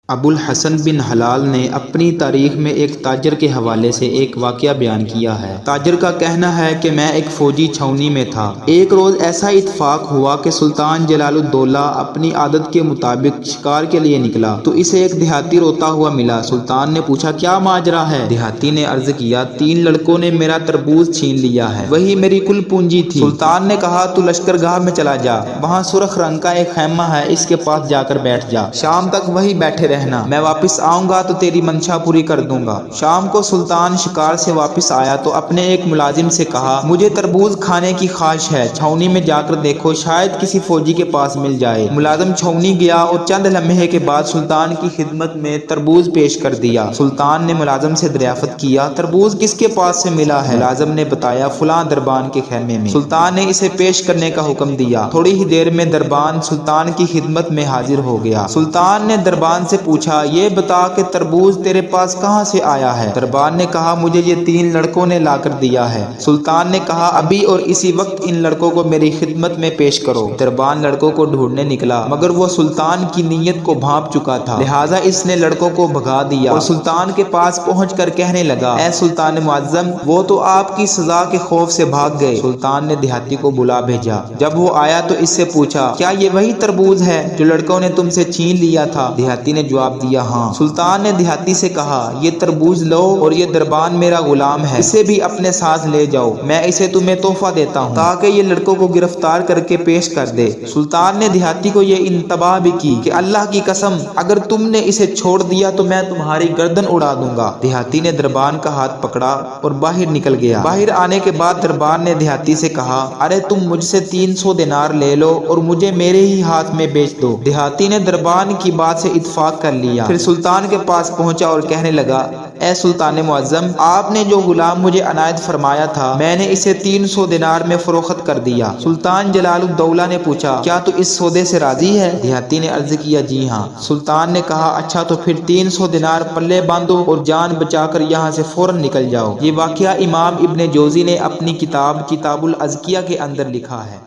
ابو الحسن بن حلال نے اپنی تاریخ میں ایک تاجر کے حوالے سے ایک واقعہ بیان کیا ہے۔ تاجر کا کہنا ہے کہ میں ایک فوجی چھاؤنی میں تھا۔ ایک روز ایسا اتفاق ہوا کہ سلطان جلال الدولہ اپنی عادت کے مطابق شکار کے لیے نکلا تو اسے ایک دیہاتی روتا ہوا ملا۔ سلطان نے پوچھا کیا ماجرا ہے؟ دیہاتی نے عرض کیا 3 لڑکوں نے میرا تربوز چھین لیا ہے، وہی میری کل پونجی تھی۔ سلطان نے کہا تو لشکرگاہ میں چلا جا، وہاں سرخ رنگ کا ایک خیمہ ہے، اس کے پاس جا کر بیٹھ جا، شام تک وہی بیٹھے رہنا، میں واپس آؤں گا تو تیری منشا پوری کر دوں گا۔ شام کو سلطان شکار سے واپس آیا تو اپنے ایک ملازم سے کہا مجھے تربوز کھانے کی خواہش ہے، چھاؤنی میں جا کر دیکھو، شاید کسی فوجی کے پاس مل جائے۔ ملازم چھاؤنی گیا اور چند لمحے کے بعد سلطان کی خدمت میں تربوز پیش کر دیا۔ سلطان نے ملازم سے دریافت کیا تربوز کس کے پاس سے ملا ہے؟ ملازم نے بتایا فلاں دربان کے خیمے میں۔ سلطان نے اسے پیش کرنے کا حکم دیا۔ تھوڑی ہی دیر میں دربان سلطان کی خدمت میں حاضر ہو گیا۔ سلطان نے دربان سے پوچھا یہ بتا کہ تربوز تیرے پاس کہاں سے آیا ہے؟ دربان نے کہا مجھے یہ 3 لڑکوں نے لا کر دیا ہے۔ سلطان نے کہا ابھی اور اسی وقت ان لڑکوں کو میری خدمت میں پیش کرو۔ دربان لڑکوں کو ڈھونڈنے نکلا مگر وہ سلطان کی نیت کو بھانپ چکا تھا، لہٰذا اس نے لڑکوں کو بھگا دیا اور سلطان کے پاس پہنچ کر کہنے لگا اے سلطان معظم، وہ تو آپ کی سزا کے خوف سے بھاگ گئے۔ سلطان نے دیہاتی کو بلا بھیجا۔ جب وہ آیا تو اس سے پوچھا کیا یہ وہی تربوز ہے جو لڑکوں نے تم سے چھین لیا تھا؟ دیہاتی نے جواب دیا ہاں۔ سلطان نے دیہاتی سے کہا یہ تربوز لو اور یہ دربان میرا غلام ہے، اسے بھی اپنے ساتھ لے جاؤ، میں اسے تمہیں تحفہ دیتا ہوں تاکہ یہ لڑکوں کو گرفتار کر کے پیش کر دے۔ سلطان نے دیہاتی کو یہ انتباہ بھی کی کہ اللہ کی قسم اگر تم نے اسے چھوڑ دیا تو میں تمہاری گردن اڑا دوں گا۔ دیہاتی نے دربان کا ہاتھ پکڑا اور باہر نکل گیا۔ باہر آنے کے بعد دربان نے دیہاتی سے کہا ارے تم مجھ سے 300 دینار لے لو اور مجھے میرے ہی ہاتھ میں بیچ دو۔ دیہاتی نے دربان کی بات سے اتفاق کر لیا، پھر سلطان کے پاس پہنچا اور کہنے لگا اے سلطان معظم، آپ نے جو غلام مجھے عنایت فرمایا تھا میں نے اسے 300 دینار میں فروخت کر دیا۔ سلطان جلال الدولہ نے پوچھا کیا تو اس سودے سے راضی ہے؟ دیہاتی نے عرض کیا جی ہاں۔ سلطان نے کہا اچھا تو پھر 300 دینار پلے باندھو اور جان بچا کر یہاں سے فوراً نکل جاؤ۔ یہ واقعہ امام ابن جوزی نے اپنی کتاب کتاب الازکیہ کے اندر لکھا ہے۔